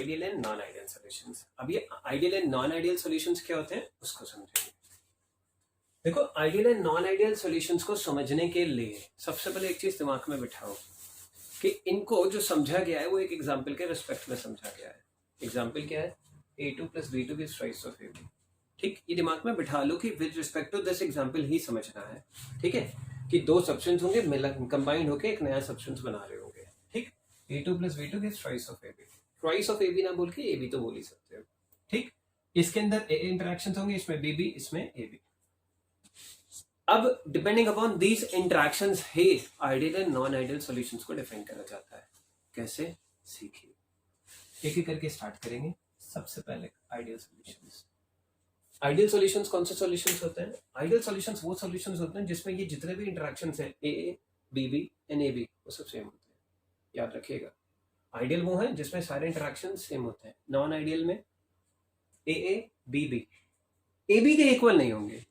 Ideal and non ideal solutions. अब ये ideal and non ideal solutions क्या होते हैं उसको समझेंगे। देखो, ideal and non ideal solutions को समझने के लिए सबसे पहले एक चीज दिमाग में बिठाओ कि इनको जो समझा गया है वो एक एग्जाम्पल के रिस्पेक्ट में समझा गया है। एग्जाम्पल क्या है? a2 plus b2 is twice of ab। ठीक, ये दिमाग में बिठा लो कि with respect to this example ही समझना है। ठीक है, कि दो सब्सटेंस होंगे कंबाइंड होके एक नया सब्सटेंस बना रहे होंगे। ठीक, a2 plus b2 is twice of ab। Twice of ab ना बोल के ab तो बोल ही सकते हो। ठीक, इसके अंदर a इंटरेक्शन होंगे, इसमें bb, इसमें ab। अब depending upon these interactions he ideal and non ideal solutions को डिफाइन करा जाता है। कैसे? सीखिए, एक एक करके स्टार्ट करेंगे। सबसे पहले आइडियल सॉल्यूशंस। आइडियल सॉल्यूशंस कौन से सॉल्यूशंस होते हैं? आइडियल सॉल्यूशंस वो सॉल्यूशंस होते हैं जिसमें ये जितने भी इंटरेक्शंस हैं A B B and A B वो सब सेम होते हैं। याद रखिएगा, आइडियल वो है जिसमें सारे इंटरेक्शंस सेम होते हैं। नॉन आइडियल में A B B A B के इक्वल नहीं होंगे,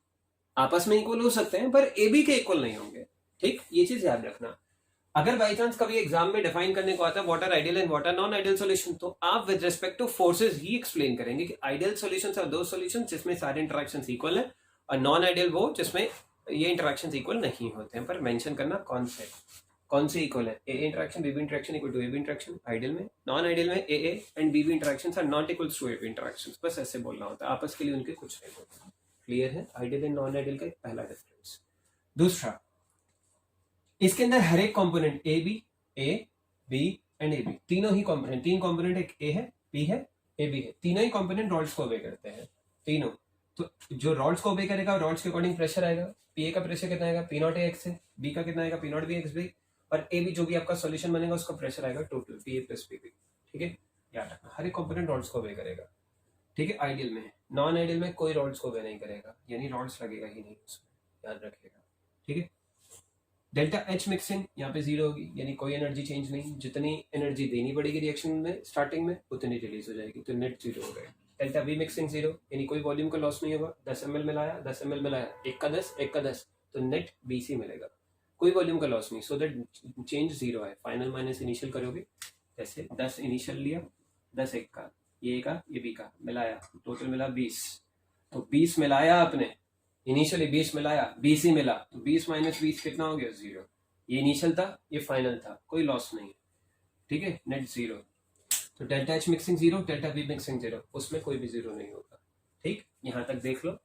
आपस में इक्वल हो सकते हैं पर ए बी के इक्वल नहीं होंगे। ठीक, ये चीज याद रखना। अगर बाई चांस कभी एग्जाम में डिफाइन करने को आता है what are ideal and what are non ideal solution, तो आप विद रिस्पेक्ट टू फोर्सेस ही एक्सप्लेन करेंगे कि ideal solutions are those solutions जिसमें सारे इंटरेक्शंस इक्वल है, और नॉन आइडियल वो जिसमें ये इंटरेक्शंस इक्वल नहीं होते हैं। पर मेंशन करना कौन से इक्वल है। A interaction B B interaction equal to A B interaction ideal में। नॉन आइडियल में A and B B interactions are not equal to A B interactions. बस ऐसे बोलना होता है, आपस के लिए उनके कुछ नहीं होता। क्लियर है? आइडियल एंड नॉन आइडियल का एक पहला डिफरेंस। दूसरा, इसके अंदर हर एक component A B and A B, तीनों ही कंपोनेंट, तीन कंपोनेंट, एक ए है, बी है, ए बी है, तीनों ही कंपोनेंट रॉड्स को ओबे करते हैं। तीनों, तो जो रॉड्स को ओबे करेगा रॉड्स के अकॉर्डिंग प्रेशर आएगा। पी ए का प्रेशर कितना आएगा? पी नॉट ए एक्स है। बी का कितना आएगा? P naught B x B. और ए बी जो भी आपका सॉल्यूशन बनेगा उसका प्रेशर आएगा total P A plus P B. ठीक है, याद रखना, हर एक कंपोनेंट रॉड्स को ओबे करेगा। ठीक है, आइडियल में। नॉन आइडियल में कोई रॉड्स को ओबे नहीं करेगा, यानी रॉड्स लगेगा ही नहीं उसमें, याद रखिएगा। ठीक है, डेल्टा एच मिक्सिंग यहाँ पे जीरो होगी, यानी कोई एनर्जी चेंज नहीं। जितनी एनर्जी देनी पड़ेगी रिएक्शन में स्टार्टिंग में उतनी रिलीज हो जाएगी, तो नेट जीरो हो गया। डेल्टा वी मिक्सिंग जीरो, यानी कोई वॉल्यूम का लॉस नहीं होगा। 10 ml मिलाया 10 ml मिलाया, एक का 10 एक का 10, तो नेट BC मिलेगा, कोई वॉल्यूम का लॉस नहीं। सो दैट चेंज जीरो है। फाइनल माइनस इनिशियल करोगे, जैसे 10 इनिशियल लिया, 10 एक का, ये का ये बी का मिलाया, टोटल मिला 20। तो 20 मिलाया आपने, इनिशियली 20 मिलाया, 20 ही मिला, तो 20 माइनस 20 कितना हो गया? जीरो। ये इनिशियल था, ये फाइनल था, कोई लॉस नहीं है। ठीक है, नेट जीरो। तो delta H mixing zero, delta V mixing zero, उसमें कोई भी जीरो नहीं होगा। ठीक, यहां तक देख लो।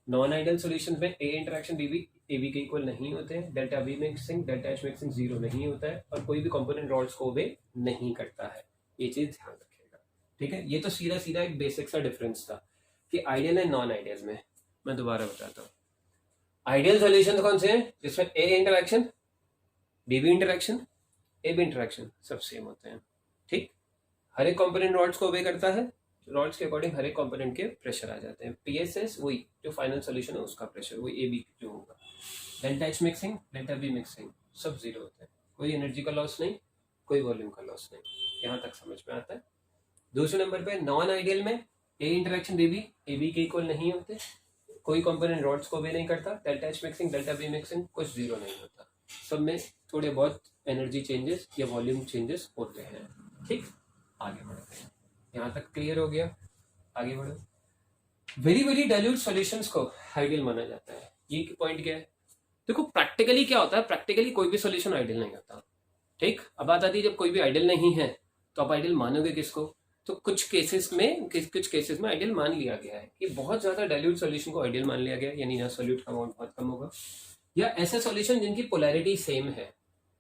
नॉन आइडियल सॉल्यूशन में A interaction Bibi A B के इक्वल नहीं होते हैं, delta V mixing delta H mixing zero नहीं होता है, और कोई भी कंपोनेंट रॉड्स को ओबे नहीं करता है। ये चीज ध्यान रखिएगा। ठीक है, ये तो सीधा सीधा एक बेसिक सा डिफरेंस था कि आइडियल एंड नॉन आइडियल में। मैं दोबारा बताता हूँ, आइडियल सॉल्यूशन कौन से हैं? जिसमें A interaction B B interaction A B interaction सब सेम होते हैं। ठीक, हर एक कंपोनेंट रॉड्स को ओबे करता है, रॉड्स के अकॉर्डिंग हर एक कंपोनेंट के प्रेशर आ जाते हैं। पीएसएस वही जो फाइनल सॉल्यूशन है उसका प्रेशर वही ए बी जो होगा। Delta H mixing delta V mixing सब जीरो होते हैं, कोई एनर्जी का लॉस नहीं, कोई वॉल्यूम का लॉस नहीं। यहाँ तक समझ में आता है। दूसरे नंबर पे नॉन आइडियल में A interaction B A B के इक्वल नहीं होते, कोई कंपोनेंट रॉड्स को भी नहीं करता। Delta H mixing delta V mixing कुछ जीरो नहीं होता, सब में थोड़े बहुत एनर्जी चेंजेस या वॉल्यूम चेंजेस होते हैं। ठीक, आगे बढ़ते हैं। यहाँ तक क्लियर हो गया? आगे बढ़ो। वेरी वेरी डाइल्यूट सॉल्यूशंस को आइडियल माना जाता है। ये पॉइंट क्या है? देखो, प्रैक्टिकली क्या होता है, प्रैक्टिकली कोई भी सॉल्यूशन आइडियल नहीं होता। ठीक, अब बात आती है जब कोई भी आइडियल नहीं है तो आप आइडियल मानोगे किसको? तो कुछ केसेस में आइडियल मान लिया गया है कि बहुत ज्यादा डाइल्यूट सॉल्यूशन को आइडियल मान लिया गया है, यानी यहाँ सॉल्यूट का अमाउंट बहुत कम होगा, या ऐसे सॉल्यूशन जिनकी पोलैरिटी सेम है।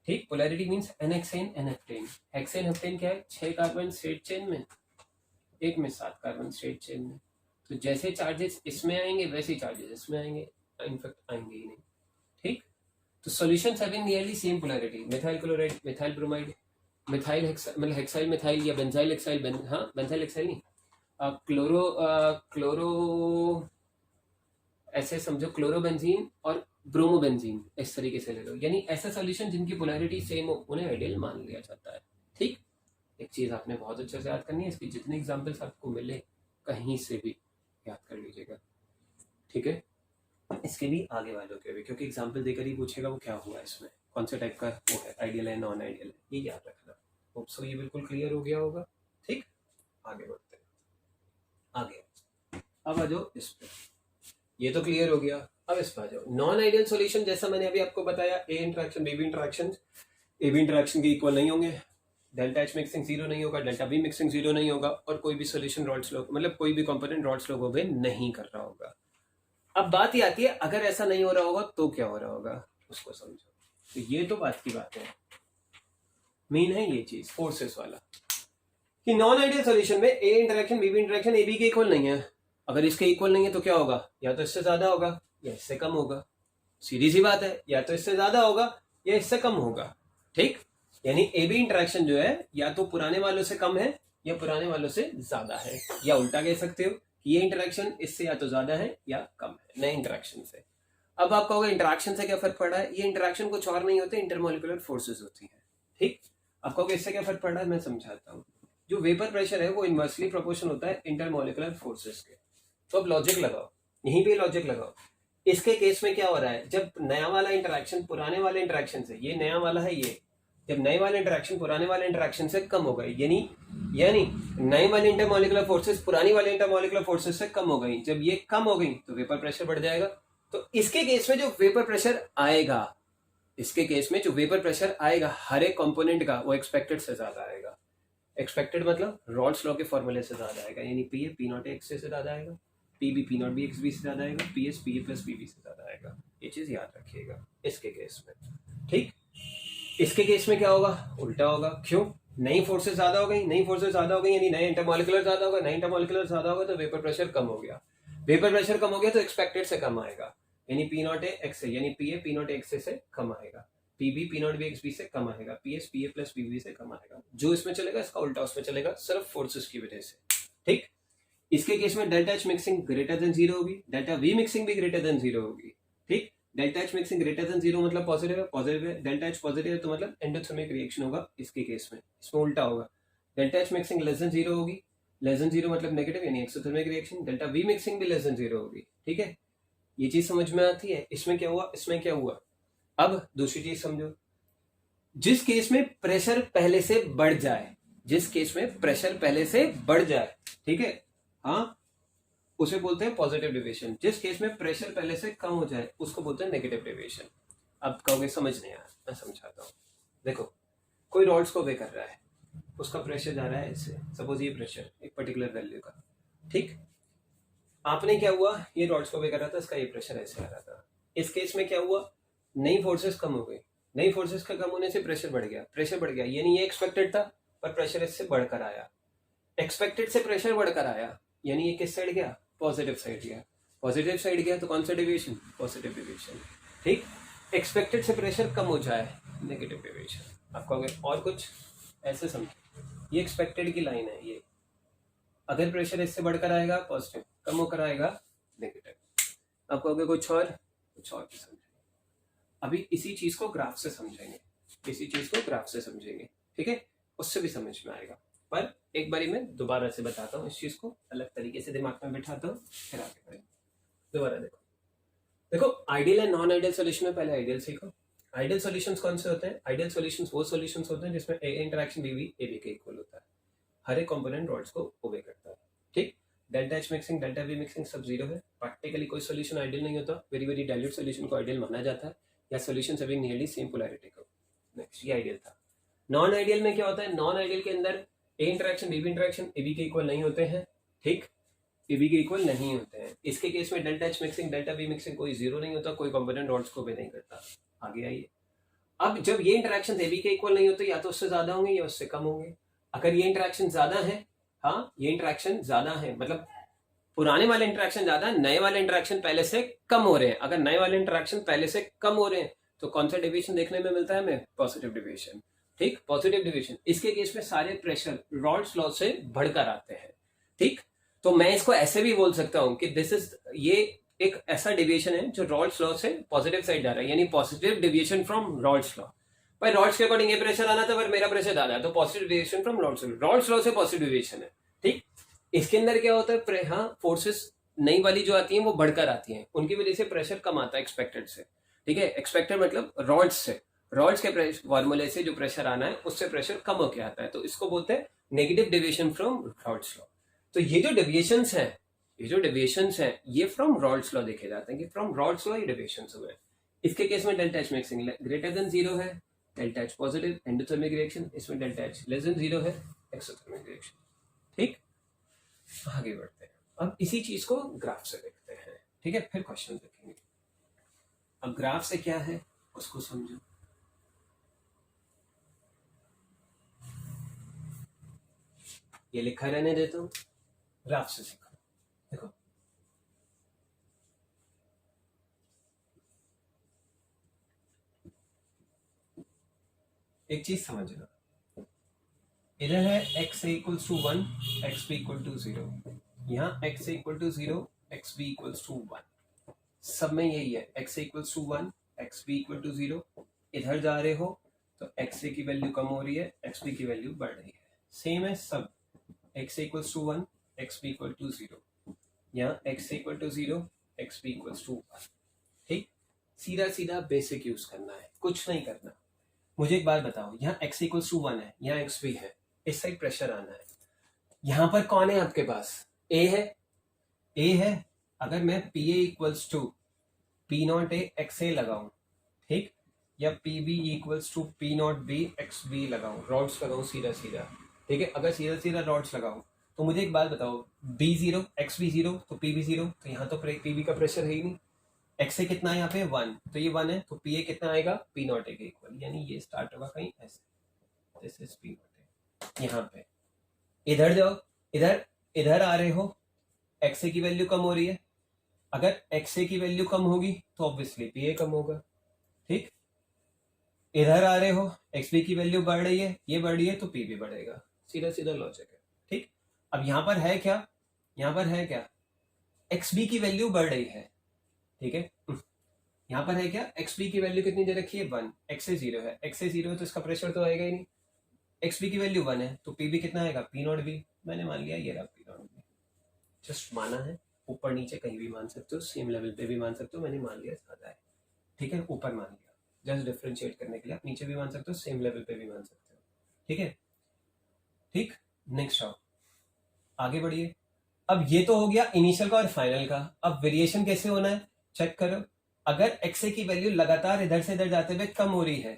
ठीक, polarity means n hexane n heptane. Hexane heptane क्या है? 6 कार्बन स्ट्रेट चेन में, एक में 7 कार्बन स्ट्रेट चेन में। तो जैसे चार्जेस इसमें आएंगे वैसे चार्जेस इसमें आएंगे, इनफैक्ट आएंगे ही नहीं। ठीक, तो solutions having nearly same polarity, methyl chloride methyl bromide, methyl मतलब हेक्साइल मिथाइल या बेंजाइल एक्साइल बेंजाइल एक्साइल नहीं, क्लोरो ऐसे समझो, क्लोरोबेंजीन और ब्रोमोबेंजीन, इस तरीके से ले लो। यानी ऐसा सॉल्यूशन जिनकी पोलैरिटी सेम हो उन्हें आइडियल मान लिया जाता है। ठीक, एक चीज आपने बहुत अच्छे से याद करनी है, इसकी जितने एग्जांपल्स आपको मिले कहीं से भी याद कर लीजिएगा। ठीक है, इसके भी आगे वालों के भी, क्योंकि एग्जांपल देकर ही पूछेगा वो क्या हुआ इसमें, कौन से टाइप का वो है, आइडियल है नॉन आइडियल है, ये याद रखना। होप सो ये बिल्कुल क्लियर हो गया होगा। ठीक, आगे बढ़ते हैं। आगे अब आ जाओ इस पे, ये तो क्लियर हो गया। अब इस पर आ जाओ, नॉन आइडियल सॉल्यूशन जैसा मैंने अभी आपको बताया, A interaction B B interaction, A B interaction के इक्वल नहीं होंगे, डेल्टा एच मिक्सिंग जीरो नहीं होगा, डेल्टा बी मिक्सिंग जीरो नहीं होगा, और कोई भी सोल्यूशन रॉड स्लो मतलब कोई भी कंपोनेंट रॉड स्लो ओबे नहीं कर रहा होगा। अब बात ये आती है, अगर ऐसा नहीं हो रहा होगा तो क्या हो रहा होगा, उसको समझो। तो ये तो बात की बात है, मेन है ये चीज फोर्सेस वाला, कि नॉन आइडियल सॉल्यूशन में A interaction B B interaction A B के इक्वल नहीं है। अगर इसके इक्वल नहीं है तो क्या होगा, या तो इससे ज्यादा होगा या इससे कम होगा। सीधी सी बात है, या तो इससे ज्यादा होगा या इससे कम होगा। ठीक, यानी ए बी इंटरेक्शन जो है या तो पुराने वालों से कम है या पुराने वालों से ज्यादा है, या उल्टा कह सकते हो कि ये इंटरेक्शन इससे या तो ज्यादा है या कम है नए इंटरेक्शन से। अब आप कहोगे इंटरेक्शन से क्या फर्क पड़ रहा है, ये इंटरेक्शन कुछ और नहीं होते, इंटरमोलिकुलर फोर्सेस होती है। ठीक, आप कहोगे इससे क्या फर्क पड़ रहा है, मैं समझाता हूँ। जो वेपर प्रेशर है वो इनवर्सली प्रोपोर्शन होता है इंटरमोलिकुलर फोर्सेस के। तो अब लॉजिक लगाओ, यहीं पे लॉजिक लगाओ। इसके केस में क्या हो रहा है, जब नया वाला इंटरेक्शन पुराने वाले इंटरेक्शन से, ये नया वाला है ये, जब नए वाले इंटरेक्शन पुराने वाले इंटरेक्शन से कम हो गई, यानी नए वाले इंटरमोलिकुलर फोर्सेस पुरानी वाले इंटरमोलिकुलर फोर्सेस से कम हो गई, जब ये कम हो गई तो वेपर प्रेशर बढ़ जाएगा। तो इसके केस में जो वेपर प्रेशर आएगा, इसके केस में जो वेपर प्रेशर आएगा हर एक कंपोनेंट का, वो एक्सपेक्टेड से ज्यादा आएगा। एक्सपेक्टेड मतलब रॉल्स लॉ के फॉर्मूले से ज्यादा आएगा, यानी P A P naught X से ज्यादा आएगा, P B P naught B x B से ज्यादा आएगा, P S P A plus P B से ज्यादा आएगा। ये चीज याद रखिएगा इसके केस में। ठीक, इसके केस में क्या होगा, उल्टा होगा। क्यों, नई फोर्सेस ज्यादा हो गई, नई फोर्सेस ज्यादा हो गई यानी नए इंटरमोलिकुलर ज्यादा होगा, नए इंटरमोलिकुलर ज्यादा होगा तो वेपर प्रेशर कम हो गया, वेपर प्रेशर कम हो गया तो एक्सपेक्टेड से कम आएगा, यानी पी नॉट ए एक्स से, यानी P A P naught X से कम आएगा, P B P naught B x B से कम आएगा, P S P A plus P B से कम आएगा। जो इसमें चलेगा इसका उल्टा उसमें चलेगा, सिर्फ फोर्सेस की वजह से। ठीक, इसके केस में delta H mixing greater than zero होगी, डेल्टा वी मिक्सिंग भी ग्रेटर देन जीरो होगी। ठीक, delta H mixing greater than zero मतलब पॉजिटिव है, पॉजिटिव है, डेल्टा एच पॉजिटिव है तो मतलब एंडोथर्मिक रिएक्शन होगा इसके केस में। इसमें उल्टा होगा, delta H mixing less than zero होगी, लेस देन जीरो मतलब नेगेटिव यानी exothermic reaction, delta V mixing भी लेस देन जीरो होगी। ठीक है, ये चीज समझ में आती है। इसमें क्या हुआ, इसमें क्या हुआ। अब दूसरी चीज समझो, जिस केस में प्रेशर पहले से बढ़ जाए, जिस केस में प्रेशर पहले से बढ़ जाए, ठीक है, हाँ, उसे बोलते हैं पॉजिटिव डेविएशन। जिस केस में प्रेशर पहले से कम हो जाए उसको बोलते हैं नेगेटिव डेविएशन। अब कहोगे समझ नहीं आया, मैं समझाता हूँ। देखो, कोई रॉड्स को वे कर रहा है, उसका प्रेशर जा रहा है इससे, सपोज ये प्रेशर एक पर्टिकुलर वैल्यू का। ठीक, आपने क्या हुआ, ये रॉड्स को वे कर रहा था, इसका ये प्रेशर ऐसे आ रहा था। इस केस में क्या हुआ, नई फोर्सेस कम हो गई, नई फोर्सेस का कम होने से प्रेशर बढ़ गया, प्रेशर बढ़ गया यानी ये एक्सपेक्टेड था पर प्रेशर इससे बढ़कर आया, एक्सपेक्टेड से प्रेशर बढ़कर आया यानी ये किस साइड गया, पॉजिटिव साइड गया, पॉजिटिव साइड गया तो कौन सा डेविएशन, पॉजिटिव डेविएशन। ठीक, एक्सपेक्टेड से प्रेशर कम हो जाए, नेगेटिव डेविएशन। आप कहोगे और कुछ, ऐसे समझो, ये एक्सपेक्टेड की लाइन है, ये अगर प्रेशर इससे बढ़कर आएगा पॉजिटिव, कम होकर आएगा नेगेटिव। आप कहोगे कुछ और भी समझेंगे। अभी इसी चीज को ग्राफ से समझेंगे, इसी चीज को ग्राफ से समझेंगे, ठीक है, उससे भी समझ में आएगा। पर एक बारी मैं दोबारा से बताता हूँ इस चीज को, अलग तरीके से दिमाग में बिठाता हूँ, फिर आगे बढ़ेंगे। दोबारा देखो ideal and non ideal solution में पहले आइडियल सीखो। आइडियल सॉल्यूशंस कौन से होते हैं, आइडियल सॉल्यूशंस वो सॉल्यूशंस होते हैं जिसमें A interaction B B A B के इक्वल होता है, हर एक कंपोनेंट रॉड्स को ओबे करता है। ठीक, delta H mixing delta V mixing सब जीरो है। प्रैक्टिकली कोई सॉल्यूशन आइडियल नहीं होता, वेरी वेरी डाइल्यूट सॉल्यूशन को आइडियल माना जाता है, या solutions having nearly same polarity को। नेक्स्ट, ये आइडियल था। नॉन आइडियल में क्या होता है, नॉन आइडियल के अंदर A interaction B B interaction A B के इक्वल नहीं होते हैं। ठीक, ए बी के इक्वल नहीं होते हैं। इसके केस में delta H mixing delta V mixing कोई जीरो नहीं होता, कोई कंपोनेंट रॉड्स को भी नहीं करता। आगे आइए, अब जब ये इंटरेक्शन ए बी के इक्वल नहीं होते, या तो उससे ज्यादा होंगे या उससे कम होंगे। अगर ये इंटरेक्शन ज्यादा है, हाँ ये इंटरेक्शन ज्यादा है मतलब पुराने वाले इंटरेक्शन ज्यादा, नए वाले इंटरेक्शन पहले से कम हो रहे हैं। अगर नए वाले इंटरेक्शन पहले से कम हो रहे हैं तो कौन सा डेविएशन देखने में मिलता है हमें, पॉजिटिव डेविएशन। ठीक, पॉजिटिव डेविएशन। इसके केस में सारे प्रेशर रॉल्स लॉ से बढ़कर आते हैं। ठीक, तो मैं इसको ऐसे भी बोल सकता हूं कि दिस इज, ये एक ऐसा डेविएशन है जो रॉल्स लॉ से पॉजिटिव साइड जा रहा है, यानी positive deviation from Rawls law. भाई रॉल्स के अकॉर्डिंग ये प्रेशर आना था पर मेरा प्रेशर ज्यादा है, तो positive deviation from Rawls law से पॉजिटिव डेविएशन है। ठीक, इसके अंदर क्या होता है, हाँ फोर्सेस नई वाली जो आती हैं वो बढ़कर आती हैं, उनकी वजह से प्रेशर कम आता है एक्सपेक्टेड से। ठीक है, एक्सपेक्टेड मतलब रॉड्स से, रॉड्स के फॉर्मूले से जो प्रेशर आना है उससे प्रेशर कम होके आता है, तो इसको बोलते हैं negative deviation from rods law. तो ये जो डेविएशंस है ये फ्रॉम रॉड्स लॉ देखे जाते हैं कि फ्रॉम रॉड्स लॉ ये डेविएशंस हुए। इसके केस में delta H mixing greater than 0 है, delta H positive endothermic reaction, इसमें डेल्टा एच लेस देन 0 है, एक्सोथर्मिक रिएक्शन। ठीक, आगे बढ़ते हैं। अब इसी चीज को ग्राफ से देखते हैं, ठीक है, फिर क्वेश्चन देखेंगे। अब ग्राफ से क्या है उसको समझो। ये लिखा रहने देता हूं, ग्राफ से सीखो। देखो एक चीज समझना, इधर है x equals to 1, x b equal to 0, यहाँ x equal to 0, x b equals to 1, सब में यही है, x equals to 1, x b equal to 0। इधर जा रहे हो तो x a की वैल्यू कम हो रही है, x b की वैल्यू बढ़ रही है, सेम है सब, x equals to 1, x b equal to 0, यहाँ x equal to 0, x b equals to 1। ठीक, सीधा सीधा बेसिक यूज करना है, कुछ नहीं करना। मुझे एक बात बताओ, यहाँ x इक्वल्स टू 1 है, यहाँ x b है, इस साइड प्रेशर आना है, यहां पर कौन है आपके पास, a है। अगर मैं PA equals to P nought A x A लगाऊं, ठीक, या PB equals to P nought B x B लगाऊं, रॉड्स लगाऊं सीधा सीधा, ठीक है, अगर सीधा सीधा रॉड्स लगाऊं तो मुझे एक बात बताओ, B0 XB0 तो PB0, तो यहाँ तो PB का प्रेशर है ही नहीं, एक्स ए कितना है यहाँ पे 1, तो ये 1 है, तो PA कितना आएगा P नॉट ए के इक्वल, यानी ये स्टार्ट होगा कहीं ऐसे, दिस इज P नॉट ए। यहाँ पे इधर जाओ, इधर इधर आ रहे हो, एक्स ए की वैल्यू कम हो रही है, अगर एक्स ए की वैल्यू कम होगी तो ऑब्वियसली पी ए कम होगा। ठीक, इधर आ रहे हो, एक्स बी की वैल्यू बढ़ रही है, ये बढ़ रही है तो पी भी बढ़ेगा, सीधा सीधा लॉजिक है। ठीक, अब यहाँ पर है क्या, यहाँ पर है क्या, एक्स बी की वैल्यू बढ़ रही है, ठीक है, यहाँ पर है क्या, एक्स बी की वैल्यू कितनी दे रखी है 1, एक्स ए 0 है, एक्स ए 0 है तो इसका प्रेशर तो आएगा ही नहीं, एक्स बी की वैल्यू 1 है तो पी बी कितना आएगा, पी नॉट बी, मैंने मान लिया ये रहा पी नॉट बी, जस्ट माना है, ऊपर नीचे कहीं भी मान सकते हो, सेम लेवल पे भी मान सकते हो, मैंने मान लिया ज्यादा है, ठीक है, ऊपर मान लिया, जस्ट डिफरेंशिएट करने के लिए, आप नीचे भी मान सकते हो, सेम लेवल पे भी मान सकते हो, ठीक है। ठीक, नेक्स्ट आओ, आगे बढ़िए। अब ये तो हो गया इनिशियल का और फाइनल का, अब वेरिएशन कैसे होना है चेक करो। अगर एक्सए की वैल्यू लगातार इधर से इधर जाते हुए कम हो रही है,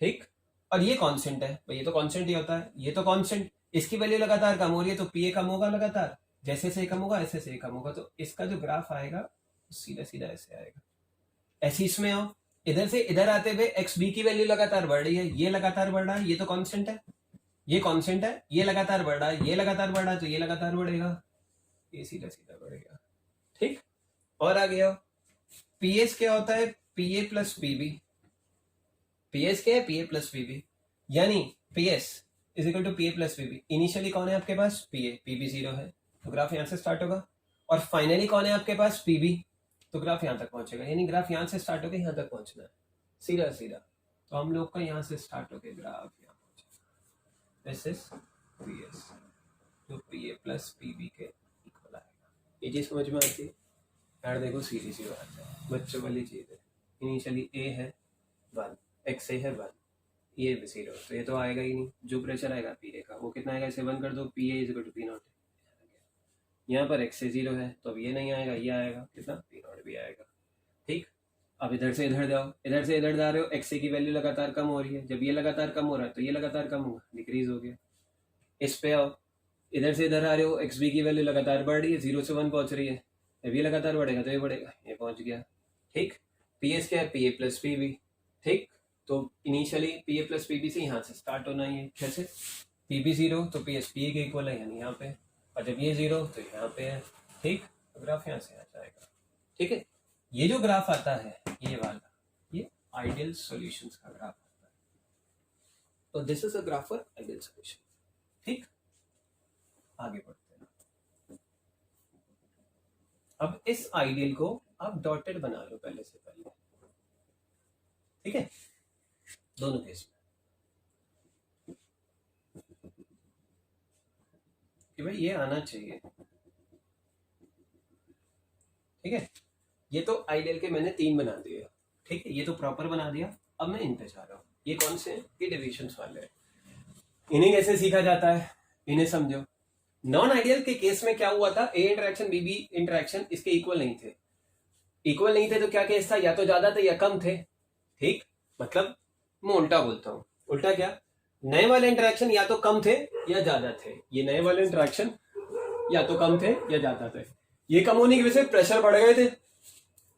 ठीक, और ये कांस्टेंट है, भाई ये तो कांस्टेंट ही होता है, ये तो कांस्टेंट, इसकी वैल्यू लगातार कम हो रही है तो पीए कम होगा लगातार, जैसे से कम होगा ऐसे से कम होगा, तो इसका जो ग्राफ आएगा सीधा सीधा ऐसे आएगा। ऐसे इसमें आओ, इधर से इधर आते हुए एक्स बी की वैल्यू लगातार बढ़ रही है, ये लगातार बढ़ रहा है, ये तो कांस्टेंट है, ये कांस्टेंट है, ये लगातार बढ़ रहा है, ये लगातार बढ़ रहा है, तो ये लगातार बढ़ेगा, ये सीधा सीधा बढ़ेगा। ठीक, और आगे आओ, पीएस क्या होता है, पीए प्लस पीबी, पीएस क्या है, पीए प्लस पीबी, यानी PS is equal to PA plus PB. Initially कौन है आपके पास, पीए, पीबी 0 है तो ग्राफ यहां से स्टार्ट होगा, और फाइनली कौन है आपके पास, पीबी, तो ग्राफ यहां तक पहुंचेगा, यानी ग्राफ यहां से स्टार्ट होकर यहां तक पहुंचना है, सीधा सीधा, तो हम लोग का यहां से स्टार्ट होकर ग्राफ यहां पहुंचेगा, दिस इज पीएस, जो पीए प्लस पीबी के इक्वल आएगा। ये चीज समझ में आती है यार, देखो सीधी सी बात है, बच्चों वाली चीज है, इनिशियली ए है 1, एक्स ए है 1, ये भी 0, तो ये तो आएगा ही नहीं, जो प्रेशर आएगा पीए का वो कितना आएगा, इसे 1 कर दो, PA is equal to P nought, यहाँ पर एक्स ए 0 है तो अब ये नहीं आएगा, ये आएगा कितना, पी नॉट भी आएगा। ठीक, अब इधर से इधर जाओ, इधर से इधर जा रहे हो, एक्स ए की वैल्यू लगातार कम हो रही है, जब ये लगातार कम हो रहा है तो ये लगातार कम होगा, डिक्रीज हो गया। इस पे आओ, इधर से इधर आ रहे हो, एक्स बी की वैल्यू लगातार बढ़ रही है, 0 से 1 पहुंच रही है, जब ये लगातार बढ़ेगा तो ये बढ़ेगा, ये पहुंच गया। ठीक, पी एस क्या है, P A plus P B. ठीक, तो initially P A plus P B से यहाँ से स्टार्ट होना ही है, कैसे, पी बी 0 तो पी एस पी ए के इक्वल है, यानी यहाँ पे, और जब ये 0 तो यहाँ पे है। ठीक, तो ग्राफ यहाँ से आ जाएगा। ठीक है, ये जो ग्राफ आता है ये वाला, ये आइडियल सॉल्यूशंस का ग्राफ आता है, तो this is a graph for ideal solution. ठीक, आगे बढ़ते हैं। अब इस आइडियल को आप डॉटेड बना लो पहले से पहले, ठीक है, दोनों केस में कि भाई ये आना चाहिए। ठीक है, ये तो आइडियल के मैंने 3 बना दिए, ठीक है, ये तो प्रॉपर बना दिया, अब मैं इन पे जा रहा हूँ। ये कौन से हैं? ये डेविएशंस वाले हैं। इन्हें कैसे सीखा जाता है, इन्हें समझो। नॉन आइडियल के केस में क्या हुआ था, ए इंटरेक्शन बी बी इंटरेक्शन इसके इक्वल नहीं थे। इक्वल नहीं थे तो क्या केस था, या तो ज्यादा थे या कम थे। ठीक, मतलब मैं उल्टा बोलता हूँ। उल्टा क्या, नए वाले इंटरेक्शन या तो कम थे या ज्यादा थे। ये नए वाले इंटरेक्शन या तो कम थे या ज्यादा थे। ये कम होने की वजह से प्रेशर बढ़ गए थे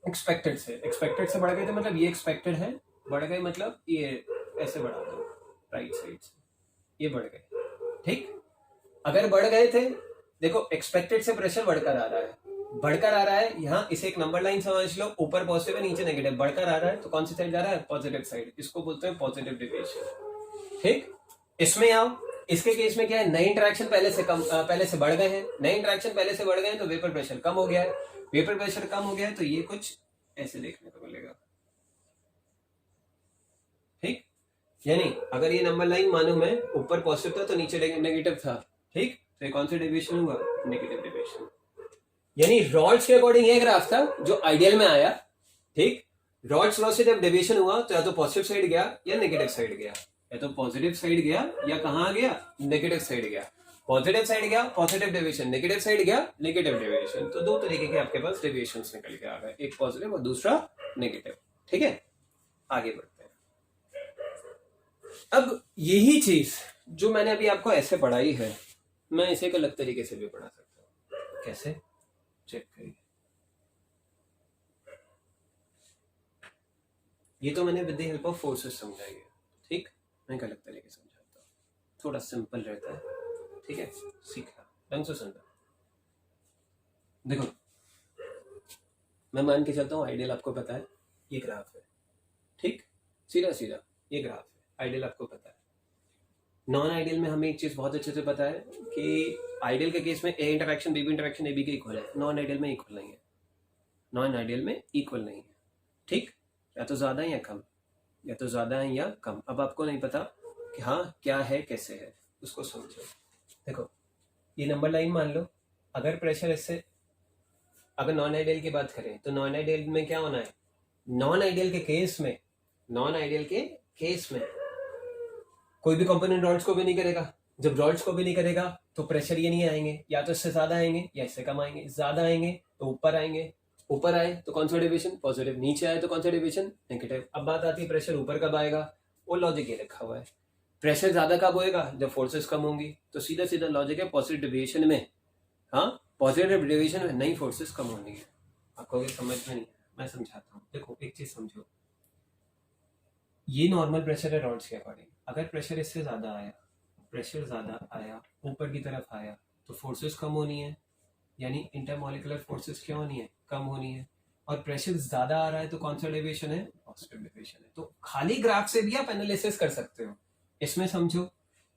एक्सपेक्टेड से बढ़ गए थे। मतलब ये एक्सपेक्टेड है, बढ़ गए मतलब ये ऐसे बढ़ा दो राइट साइड से, ये बढ़ गए। ठीक, अगर बढ़ गए थे, देखो एक्सपेक्टेड से प्रेशर बढ़कर आ रहा है, यहाँ इसे एक नंबर लाइन समझ लो, ऊपर पॉजिटिव है नीचे नेगेटिव, बढ़कर आ रहा है तो कौन सी साइड जा रहा है, पॉजिटिव साइड। इसको बोलते हैं पॉजिटिव डेविएशन। ठीक, इसमें आओ, इसके केस में क्या है, नए इंटरेक्शन पहले से बढ़ गए हैं। नए इंटरेक्शन पहले से बढ़ गए हैं तो वेपर प्रेशर कम हो गया है। वेपर प्रेशर कम हो गया है तो ये कुछ ऐसे देखने को मिलेगा। ठीक, यानी अगर ये नंबर लाइन मानो मैं ऊपर पॉजिटिव था तो नीचे नेगेटिव था। ठीक, तो ये कौन सा डेविएशन हुआ, नेगेटिव डेविएशन। यानी रॉड्स के अकॉर्डिंग ये ग्राफ था जो आइडियल में आया। ठीक, रॉड्स लॉ से जब डेविएशन हुआ तो या तो पॉजिटिव साइड गया या नेगेटिव साइड गया, या तो पॉजिटिव साइड गया या कहाँ गया, नेगेटिव साइड गया। पॉजिटिव साइड गया पॉजिटिव डेविएशन, नेगेटिव साइड गया नेगेटिव डेविएशन। तो दो तरीके के आपके पास डेविएशन निकल के आ गए, एक पॉजिटिव और दूसरा नेगेटिव। ठीक है, आगे बढ़ते हैं। अब यही चीज जो मैंने अभी आपको ऐसे पढ़ाई है, मैं इसे एक अलग तरीके से भी पढ़ा सकता हूँ। कैसे, चेक करिए। ये तो मैंने with the help of forces समझाई है। ठीक, मैं एक अलग तरीके से समझाता हूँ, थोड़ा सिंपल रहता है। ठीक है, सीखना ढंग से समझा। देखो, मैं मान के चलता हूँ आइडियल आपको पता है, ये ग्राफ है। ठीक, सीधा सीधा ये ग्राफ है, आइडियल आपको पता है। नॉन आइडियल में हमें एक चीज बहुत अच्छे से पता है कि आइडियल के केस में A interaction B interaction A B के इक्वल है। नॉन आइडियल में इक्वल नहीं है, नॉन आइडियल में इक्वल नहीं है। ठीक, या तो ज्यादा है या कम, या तो ज्यादा है या कम। अब आपको नहीं पता कि हाँ क्या है कैसे है, उसको समझो। देखो, ये नंबर लाइन मान लो, अगर प्रेशर इससे, अगर नॉन आइडियल की बात करें तो नॉन आइडियल में क्या होना है, नॉन आइडियल के केस में, नॉन आइडियल के केस में कोई भी कंपोनेंट रॉड्स को भी नहीं करेगा। जब रॉड्स को भी नहीं करेगा तो प्रेशर ये नहीं आएंगे, या तो इससे ज्यादा आएंगे या इससे कम आएंगे। ज्यादा आएंगे तो ऊपर आएंगे, ऊपर आए तो कौन सा डेविएशन, पॉजिटिव। नीचे आए तो कौन सा डेविएशन, नेगेटिव। अब बात आती है प्रेशर ऊपर कब आएगा, वो लॉजिक ये रखा हुआ है। प्रेशर ज्यादा कब होएगा, जब फोर्सेस कम होंगी। तो सीधा सीधा लॉजिक है पॉजिटिव डेविएशन में, हाँ पॉजिटिव डेविएशन में नई फोर्सेस कम होनी है। आपको अगर समझ में नहीं है मैं समझाता हूँ। देखो एक चीज समझो, ये नॉर्मल प्रेशर है रॉड्स के अकॉर्डिंग। अगर प्रेशर इससे ज्यादा आया, प्रेशर ज्यादा आया ऊपर की तरफ आया तो फोर्सेस कम होनी है, यानी इंटरमॉलिकुलर फोर्सेस क्या होनी है, कम होनी है। और प्रेशर ज्यादा आ रहा है तो कौन सा डेविएशन है, पॉजिटिव डेविएशन है। तो खाली ग्राफ से भी आप एनालिसिस कर सकते हो। इसमें समझो,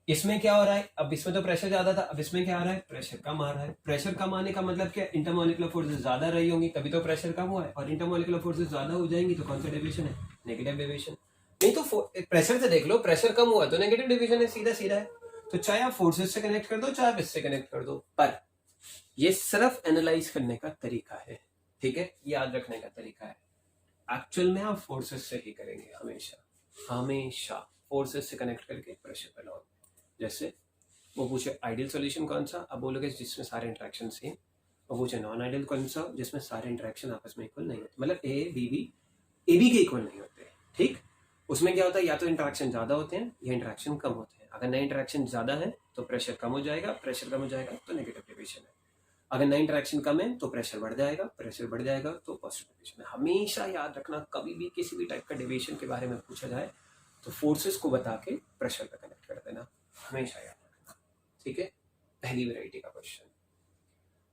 इसमें क्या हो रहा है, अब इसमें तो प्रेशर ज्यादा था, अब इसमें क्या आ रहा है, प्रेशर कम आ रहा है। प्रेशर कम आने का मतलब क्या, इंटरमॉलिकुलर फोर्सेस ज्यादा रही होंगी तभी तो प्रेशर कम हुआ है। और इंटरमॉलिकुलर फोर्सेस ज्यादा हो जाएंगी तो कौन सा डेविएशन है, नेगेटिव डेविएशन। नहीं तो प्रेशर से देख लो, प्रेशर कम हुआ तो नेगेटिव डिवीजन है, सीधा सीधा है। तो चाहे आप फोर्सेस से कनेक्ट कर दो चाहे आप इससे कनेक्ट कर दो, पर ये सिर्फ एनालाइज करने का तरीका है। ठीक है, याद रखने का तरीका है। एक्चुअल में आप फोर्सेस से ही करेंगे हमेशा, हमेशा फोर्सेस से कनेक्ट करके प्रेशर पे लगाओ। जैसे वो पूछे आइडियल सॉल्यूशन कौन सा, अब बोलोगे जिसमें सारे इंटरेक्शन सेम। और पूछे नॉन आइडियल कौन सा, जिसमें सारे इंटरेक्शन आपस में इक्वल नहीं होते, मतलब ए बी के इक्वल नहीं होते। ठीक, उसमें क्या होता है, या तो इंटरेक्शन ज्यादा होते हैं या इंटरेक्शन कम होते हैं। अगर नए इंटरेक्शन ज्यादा है तो प्रेशर कम हो जाएगा, प्रेशर कम हो जाएगा तो नेगेटिव डेविएशन है। अगर नए इंटरेक्शन कम है तो प्रेशर बढ़ जाएगा, प्रेशर बढ़ जाएगा तो पॉजिटिव डेविएशन है। हमेशा याद रखना, कभी भी किसी भी टाइप का डेविएशन के बारे में पूछा जाए तो फोर्सेस को बता के प्रेशर पे कनेक्ट कर देना, हमेशा याद रखना। ठीक है, पहली वैरायटी का question.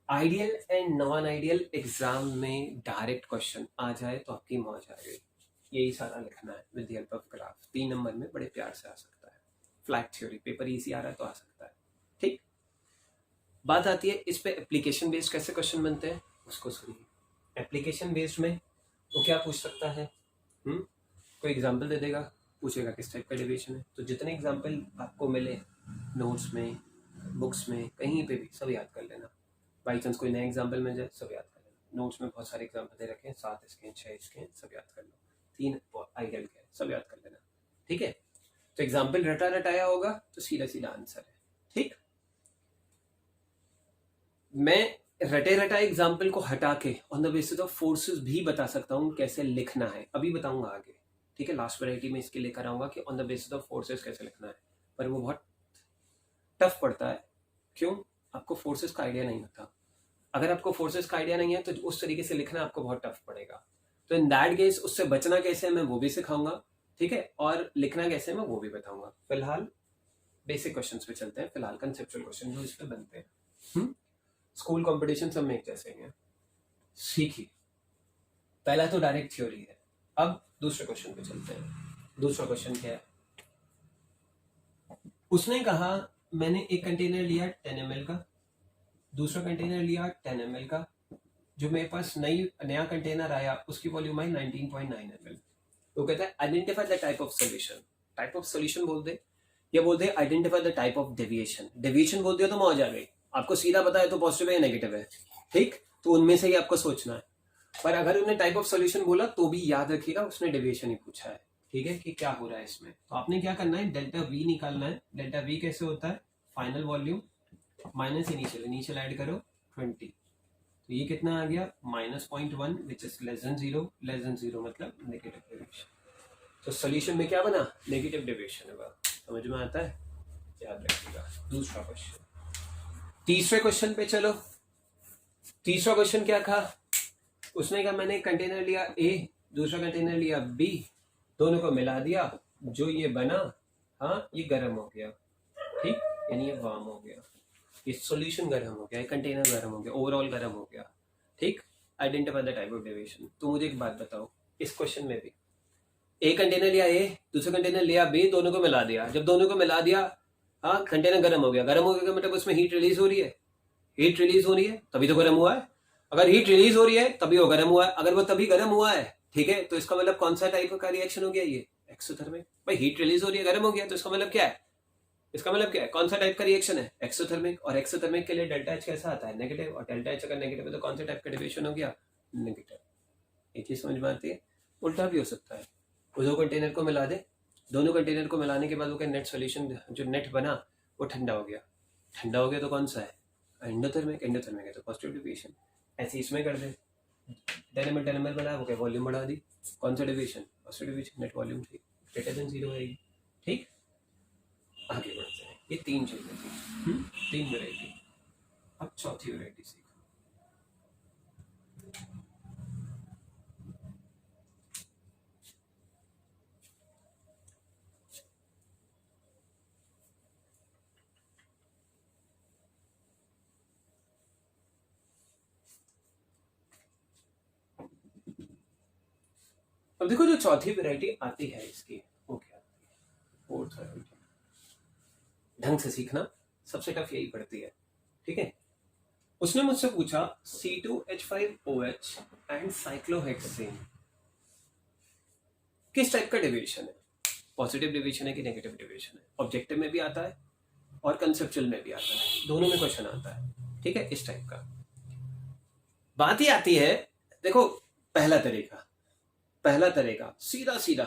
Ideal and non ideal exam में डायरेक्ट क्वेश्चन आ जाए तो आपकी मौज आ गई। यही सारा लिखना है with the help of graph. 3 number में बड़े प्यार से आ सकता है। फ्लैट थ्योरी पेपर इजी आ रहा है तो आ सकता है। ठीक, बात आती है इस पे एप्लीकेशन बेस्ड कैसे क्वेश्चन बनते हैं, उसको सुनिए। एप्लीकेशन बेस्ड में वो क्या पूछ सकता है, कोई एग्जांपल दे देगा, पूछेगा किस टाइप का डेविएशन है। तो जितने एग्जांपल आपको मिले नोट्स में, बुक्स में, कहीं पे भी, सब याद कर लेना। बाई चांस कोई नया एग्जाम्पल मिल जाए सब याद कर लेना। नोट्स में बहुत सारे एग्जाम्पल दे रखे हैं, 7 इसके हैं, 6 इसके हैं, सब याद कर लो। 3 आइडियल के सब याद कर लेना। ठीक है, तो एग्जाम्पल रटा रटाया होगा तो सीधा सीधा आंसर है। ठीक, मैं रटे रटाए एग्जाम्पल को हटा के on the basis of forces भी बता सकता हूँ कैसे लिखना है, अभी बताऊंगा आगे। ठीक है, लास्ट वैरायटी में इसके लेकर आऊंगा कि on the basis of forces कैसे लिखना है, पर वो बहुत टफ पड़ता है। क्यों? आपको फोर्सेस का आइडिया नहीं होता। अगर आपको फोर्सेस का आइडिया नहीं है तो उस तरीके से लिखना आपको बहुत टफ पड़ेगा। तो इन दैट केस उससे बचना कैसे है मैं वो भी सिखाऊंगा। ठीक है, और लिखना कैसे है मैं वो भी बताऊंगा। फिलहाल बेसिक क्वेश्चंस पे चलते हैं, फिलहाल कंसेप्चुअल क्वेश्चन जो इस पे बनते हैं। स्कूल कंपटीशन सब में एक जैसे ही है। सीखिए, पहला तो डायरेक्ट थ्योरी है। अब दूसरे क्वेश्चन पे चलते हैं। दूसरा क्वेश्चन क्या है? उसने कहा मैंने एक कंटेनर लिया 10 ml का, दूसरा कंटेनर लिया 10 ml का, जो मेरे पास नया कंटेनर आया उसकी वॉल्यूम आई 19.9 ml। तो कहता है identify the type of solution. Type of solution बोल दे या बोल they identify the type of deviation. Deviation बोल दिया तो मौज आ गई, आपको सीधा पता है तो पॉजिटिव है या नेगेटिव है। ठीक, तो उनमें से ही आपको सोचना है। पर अगर उन्होंने टाइप ऑफ सॉल्यूशन बोला तो भी याद रखिएगा उसने डेविएशन ही पूछा है। ठीक है, कि क्या हो रहा है इसमें। तो आपने क्या करना है, डेल्टा वी निकालना है। डेल्टा वी कैसे होता है? Final volume minus initial, initial add करो 20, तो ये कितना आ गया -0.1 which is less than 0। Less than 0 मतलब नेगेटिव डेविएशन। तो सॉल्यूशन में क्या बना? नेगेटिव डेविएशन होगा। समझ में आता है? याद रखिएगा। दूसरा क्वेश्चन, तीसरे क्वेश्चन पे चलो। तीसरा क्वेश्चन क्या था? उसने कहा मैंने कंटेनर लिया ए, दूसरा कंटेनर लिया बी, दोनों को मिला दिया, जो ये बना, हाँ ये गर्म हो गया। ठीक, यानी ये वार्म हो गया, ये सॉल्यूशन गर्म हो गया, ये कंटेनर गर्म हो गया, ओवरऑल गर्म हो गया। ठीक, identify the type of deviation. तो मुझे एक बात बताओ, इस क्वेश्चन में भी एक कंटेनर लिया ए, दूसरा कंटेनर लिया बी, दोनों को मिला दिया। जब दोनों को मिला दिया, हाँ कंटेनर गर्म हो गया। गर्म हो गया मतलब उसमें हीट रिलीज हो रही है। हीट रिलीज हो रही है तभी तो गर्म हुआ है। अगर हीट रिलीज हो रही है तभी वो गर्म हुआ है। अगर वो तभी गर्म हुआ है, ठीक है, तो इसका मतलब कौन सा टाइप का रिएक्शन हो गया? ये एक्सोथर्मिक। भाई हीट रिलीज हो रही है, गर्म हो गया, तो इसका मतलब क्या है? इसका मतलब क्या है? कौन सा टाइप का रिएक्शन है? एक्सोथर्मिक। और एक्सोथर्मिक के लिए डेल्टा एच कैसा आता है? नेगेटिव। और डेल्टा एच अगर नेगेटिव है तो कौन सा टाइप का डेविएशन हो गया? नेगेटिव। एक चीज समझ में आती है? उल्टा भी हो सकता है, वो दो कंटेनर को मिला दे, दोनों कंटेनर को मिलाने के बाद वो नेट सोल्यूशन जो नेट बना वो ठंडा हो गया। ठंडा हो गया तो कौन सा है? एंडोथर्मिक। एंडोथर्मिक है तो पॉजिटिव डेविएशन। ऐसे इसमें कर दे, 10 ml बना, वो क्या वॉल्यूम बढ़ा दी, कौन सा deviation? Positive deviation, net volume थी ग्रेटर देन 0 है। ठीक, आगे बढ़ते हैं। ये तीन चीजें थी, तीन वैरायटी। अब चौथी वैरायटी सीखो। अब देखो जो चौथी वैरायटी आती है इसकी वो क्या आती है? Fourth variety. ढंग से सीखना, सबसे टफ यही पड़ती है। ठीक है, उसने मुझसे पूछा C2H5OH एंड साइक्लोहेक्सेन किस टाइप का डेविएशन है? पॉजिटिव डेविएशन है कि नेगेटिव डेविएशन है? ऑब्जेक्टिव में भी आता है और कंसेप्चुअल में भी आता है, दोनों में क्वेश्चन आता है। ठीक है, इस टाइप का बात ही आती है। देखो पहला तरीका सीधा सीधा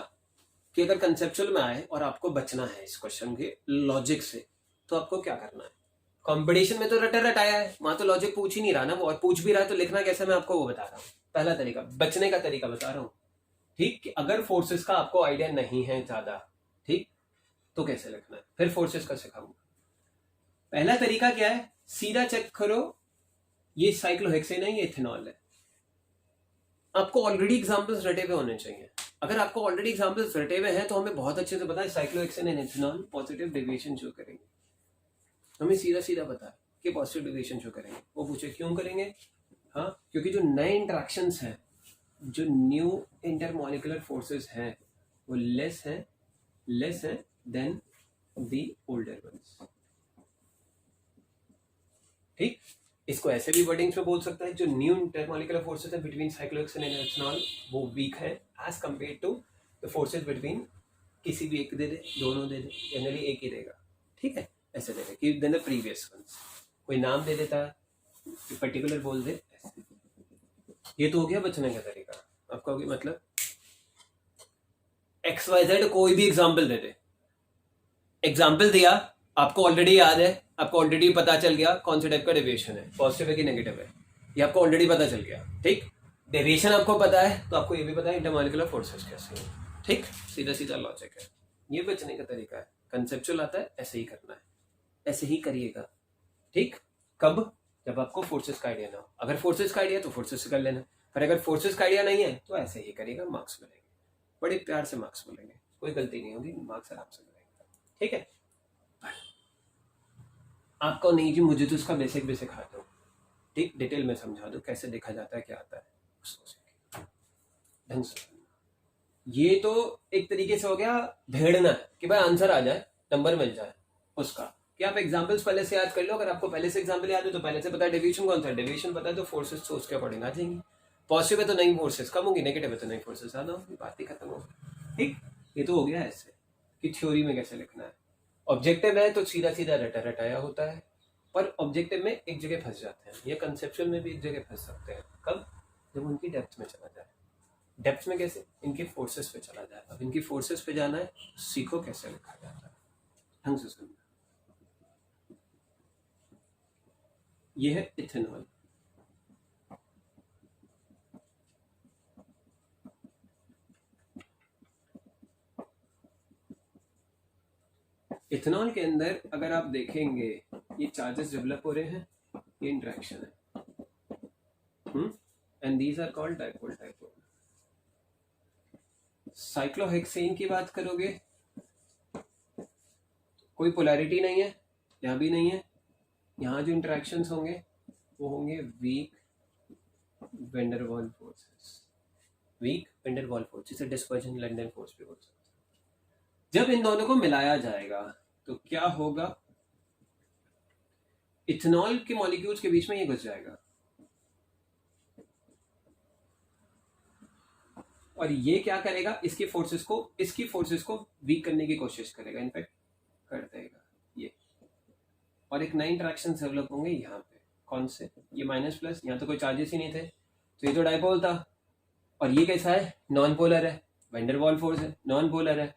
कि अगर कंसेप्चुअल में आए और आपको बचना है इस क्वेश्चन के लॉजिक से, तो आपको क्या करना है? कंपटीशन में तो रट आया है, वहां तो लॉजिक पूछ ही नहीं रहा ना वो, और पूछ भी रहा है तो लिखना कैसे मैं आपको वो बता रहा हूँ। पहला तरीका, बचने का तरीका बता रहा हूँ। ठीक, कि अगर फोर्सेस का आपको आइडिया नहीं है ज्यादा, ठीक, तो कैसे लिखना है, फिर फोर्सेस का सिखाऊंगा। पहला तरीका क्या है? सीधा चेक करो, ये साइक्लोहेक्सेन है, ये इथेनॉल है। आपको ऑलरेडी एग्जांपल्स रटे हुए होने चाहिए। अगर आपको ऑलरेडी एग्जांपल्स रटे हुए हैं तो हमें बहुत अच्छे से पता है cyclohexane and ethanol positive deviation show करेंगे। हमें सीधा सीधा पता है कि पॉजिटिव डेविएशन शो करेंगे। वो पूछे क्यों करेंगे? हाँ, क्योंकि जो नए इंटरेक्शंस हैं, जो न्यू इंटरमॉलिकुलर फोर्सेस हैं, वो लेस है देन द ओल्डर वंस। ठीक, इसको ऐसे भी वर्डिंग्स में बोल सकता है, जो न्यू इंटरमॉलिकुलर फोर्सेस है बिटवीन साइक्लोहेक्सेन एंड इथेनॉल वो वीक है as compare to the forces between, किसी भी एक दे दे, दोनों दे दे, जनरली एक ही देगा। ठीक है, ऐसे दे दे कि देन द प्रीवियस वंस, कोई नाम दे देता है, पर्टिकुलर बोल दे, ऐसे। ये तो हो गया बचने का तरीका। आप कहोगे मतलब XYZ कोई भी एग्जाम्पल दे दे, एग्जाम्पल दिया, आपको ऑलरेडी याद है, आपको ऑलरेडी पता चल गया कौन से टाइप का डेविएशन है, पॉजिटिव है कि नेगेटिव है, ये आपको ऑलरेडी पता चल गया। ठीक, डेविएशन आपको पता है तो आपको ये भी पता है इंटरमॉलिक्यूलर फोर्सेस कैसे हैं। ठीक, सीधा सीधा लॉजिक है, ये बचने का तरीका है। कंसेप्चुअल आता है, ऐसे ही करना है, ऐसे ही करिएगा। ठीक, कब? जब आपको फोर्सेस का आइडिया ना हो। अगर फोर्सेस का आइडिया है तो फोर्सेस से कर लेना, पर अगर फोर्सेस का आइडिया नहीं है तो ऐसे ही करिएगा, मार्क्स मिलेंगे, बड़े प्यार से मार्क्स मिलेंगे, कोई गलती नहीं होगी, मार्क्स आराम से मिलेंगे। ठीक है, आपको नहीं कि मुझे तो उसका बेसिक भी सिखा दो, ठीक, डिटेल में समझा दो कैसे देखा जाता है, क्या आता है, उसको सीखिए ढंग से। ये तो एक तरीके से हो गया भेड़ना है कि भाई आंसर आ जाए, नंबर मिल जाए उसका, कि आप एग्जाम्पल्स पहले से याद कर लो। अगर आपको पहले से एग्जाम्पल याद है तो पहले से पता है डेविएशन कौन सा है, डेविएशन पता है तो फोर्सेस तो उसके अकॉर्डिंग आ जाएंगी। पॉजिटिव है तो नई फोर्सेस कम होगी, नेगेटिव है तो नई फोर्सेस ज्यादा होगी, बात ही खत्म होगी। ठीक, ये तो हो गया ऐसे कि थ्योरी में कैसे लिखना है। ऑब्जेक्टिव है तो सीधा सीधा रटा रटाया होता है, पर ऑब्जेक्टिव में एक जगह फंस जाते हैं, या कंसेप्चुअल में भी एक जगह फंस सकते हैं। कब? जब उनकी डेप्थ में चला जाए। डेप्थ में कैसे? इनके फोर्सेस पे चला जाए। अब इनकी फोर्सेस पे जाना है, सीखो कैसे लिखा जाता है, ढंग से सुनना। ये है इथेनॉल। इथेनॉल के अंदर अगर आप देखेंगे, ये चार्जेस डेवलप हो रहे हैं, ये इंटरेक्शन है, and these are called dipole dipole. Cyclohexane की बात करोगे, कोई पोलैरिटी नहीं है, यहां भी नहीं है, यहां जो इंटरेक्शंस होंगे वो होंगे weak van der Waals forces, weak van der Waals force, जिसे डिस्पर्जन लंडन फोर्स भी बोल सकते हैं। जब इन दोनों को मिलाया जाएगा तो क्या होगा? इथेनॉल के मॉलिक्यूल्स के बीच में ये घुस जाएगा, और ये क्या करेगा? इसकी फोर्सेस को वीक करने की कोशिश करेगा, इनफैक्ट कर देगा ये, और एक नए इंटरेक्शन डेवलप होंगे यहाँ पे। कौन से? ये माइनस प्लस, यहाँ तो कोई चार्जेस ही नहीं थे, तो ये तो डाइपोल था, और ये कैसा है? नॉन पोलर है, वेंडरवॉल फोर्स है, नॉन पोलर है।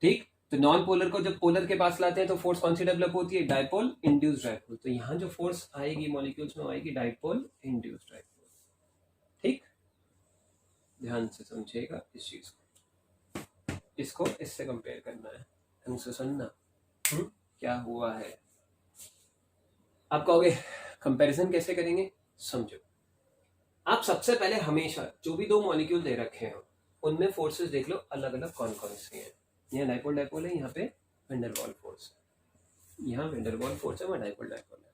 ठीक, तो नॉन पोलर को जब पोलर के पास लाते हैं तो फोर्स कौन सी डेवलप होती है? Dipole induced dipole. तो यहाँ जो फोर्स आएगी मॉलिक्यूल्स में आएगी डाइपोल इंड्यूस्ड डाइपोल। ठीक, ध्यान से समझिएगा इस चीज को, इसको इससे कंपेयर करना है, ढंग से सुनना। क्या हुआ है? आप कहोगे कंपैरिजन कैसे करेंगे? समझो, आप सबसे पहले हमेशा जो भी दो मॉलिक्यूल दे रखे हो उनमें फोर्सेस देख लो अलग अलग कौन कौन से हैं। यहाँ डाइपोल डाइपोल है, यहाँ पे वेंडरवॉल फोर्स, यहाँ वेंडरवॉल फोर्स है, वहाँ डाइपोल डाइपोल है।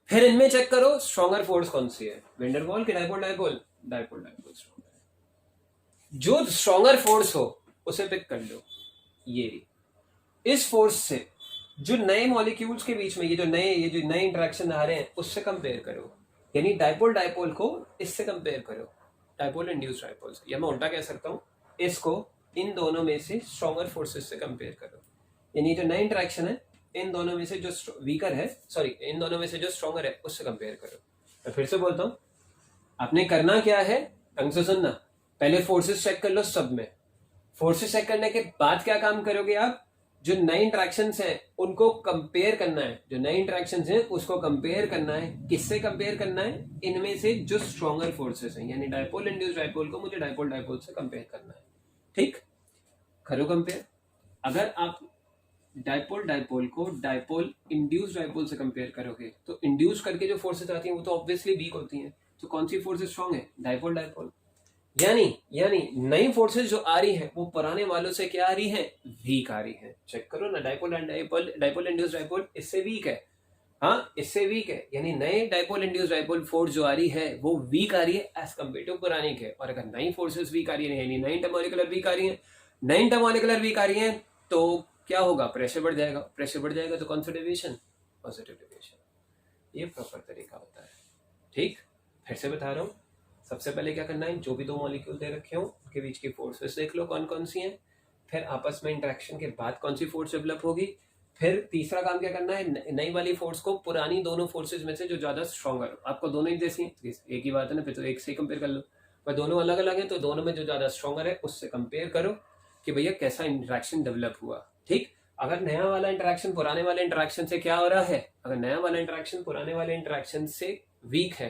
फिर इनमें चेक करो स्ट्रॉन्गर फोर्स कौन सी है, वेंडरवॉल के dipole dipole, dipole dipole stronger है। जो स्ट्रॉन्गर फोर्स हो उसे पिक कर लो, ये इस फोर्स से जो नए मॉलिक्यूल्स के बीच में ये जो नए इंटरेक्शन आ रहे हैं उससे कंपेयर करो, यानी डाइपोल डाइपोल को इससे कंपेयर करो, डाइपोल इंड्यूस्ड डाइपोल से। या मैं उल्टा कह सकता हूँ, इसको इन दोनों में से स्ट्रॉन्गर फोर्सेस से कंपेयर करो, यानी जो नए इंटरेक्शन है इन दोनों में से जो वीकर है, सॉरी इन दोनों में से जो स्ट्रॉन्गर है उससे कंपेयर करो। मैं फिर से बोलता हूँ, आपने करना क्या है, ढंग से सुनना। पहले फोर्सेस चेक कर लो सब में, फोर्सेस चेक करने के बाद क्या काम करोगे आप? जो नए इंटरेक्शंस हैं उनको कंपेयर करना है, जो नए इंटरेक्शंस हैं उसको कंपेयर करना है। किससे कंपेयर करना है? इनमें से जो स्ट्रॉन्गर फोर्सेस हैं, यानी डाइपोल इंड्यूस्ड डाइपोल को मुझे डाइपोल डाइपोल से कंपेयर करना है। ठीक, करो कंपेयर। अगर आप डाइपोल डाइपोल को डाइपोल इंड्यूस्ड डाइपोल से कंपेयर करोगे तो इंड्यूस करके जो फोर्सेस आती हैं वो तो ऑब्वियसली वीक होती हैं, तो कौन सी फोर्सेस स्ट्रॉन्ग है? Dipole dipole. यानी नई फोर्सेस जो आ रही हैं वो पुराने वालों से क्या आ रही हैं? वीक आ रही हैं। चेक करो ना, डाइपोल इंड्यूस्ड डाइपोल इससे वीक है, हाँ इससे वीक है, यानी नए डाइपोल इंड्यूस्ड डाइपोल फोर्स जो आ रही है वो वीक आ रही है एज कम्पेयर टू पुरानी के। और अगर नई फोर्सेस वीक आ रही है, यानी नई इंटरमॉलिक्यूलर वीक आ रही है, नई इंटरमॉलिक्यूलर वीक आ रही है, तो क्या होगा? प्रेशर बढ़ जाएगा, प्रेशर बढ़ जाएगा तो कौन सा डेविएशन? Positive deviation. ये प्रॉपर तरीका होता है। ठीक, फिर से बता रहा हूँ, सबसे पहले क्या करना है, जो भी दो मॉलिक्यूल दे रखे हो उनके बीच की फोर्सेस देख लो कौन कौन सी हैं, फिर आपस में इंटरेक्शन के बाद कौन सी फोर्स डेवलप होगी। फिर तीसरा काम क्या करना है, नई वाली फोर्स को पुरानी दोनों फोर्सेज में से जो ज्यादा स्ट्रॉन्गर हो, आपको दोनों एक जैसी हैं, एक ही बात है ना, फिर तो एक से ही कंपेयर कर लो, पर दोनों अलग अलग हैं तो दोनों में जो ज्यादा स्ट्रॉन्गर है उससे कंपेयर करो। कि भैया कैसा इंटरेक्शन डेवलप हुआ। ठीक, अगर नया वाला इंटरेक्शन पुराने वाले इंटरेक्शन से क्या हो रहा है, अगर नया वाला इंटरेक्शन पुराने वाले इंटरेक्शन से वीक है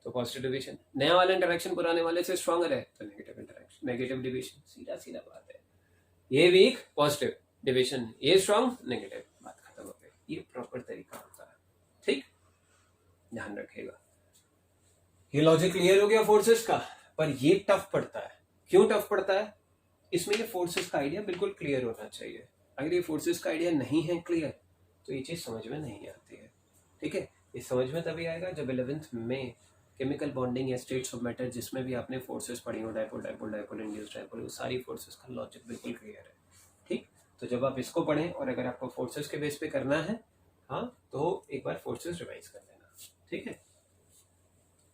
तो पॉजिटिव डिविजन, नया वाला इंटरेक्शन पुराने वाले से स्ट्रॉन्गर है तो नेगेटिव इंटरेक्शन, नेगेटिव डिविजन। सीधा सीधा बात है, ये वीक पॉजिटिव डिविजन, ये स्ट्रॉन्ग नेगेटिव, बात खत्म हो गई। ये प्रॉपर तरीका होता है। ठीक, ध्यान रखिएगा। ये लॉजिक क्लियर हो गया फोर्सेस का, पर ये टफ पड़ता है। क्यों टफ पड़ता है? इसमें ये फोर्सेस का आइडिया बिल्कुल क्लियर होना चाहिए। अगर ये फोर्सेस का आइडिया नहीं है क्लियर तो ये चीज समझ में नहीं आती है। ठीक है, ये समझ में तभी आएगा जब 11th में केमिकल बॉन्डिंग या स्टेट्स ऑफ मैटर, जिसमें भी आपने फोर्सेस पढ़ी हो, dipole dipole dipole induce dipole, सारी फोर्सेस का लॉजिक बिल्कुल क्लियर है। ठीक, तो जब आप इसको पढ़ें और अगर आपको फोर्सेस के बेस पे करना है, हाँ, तो एक बार फोर्सेस रिवाइज कर लेना। ठीक है,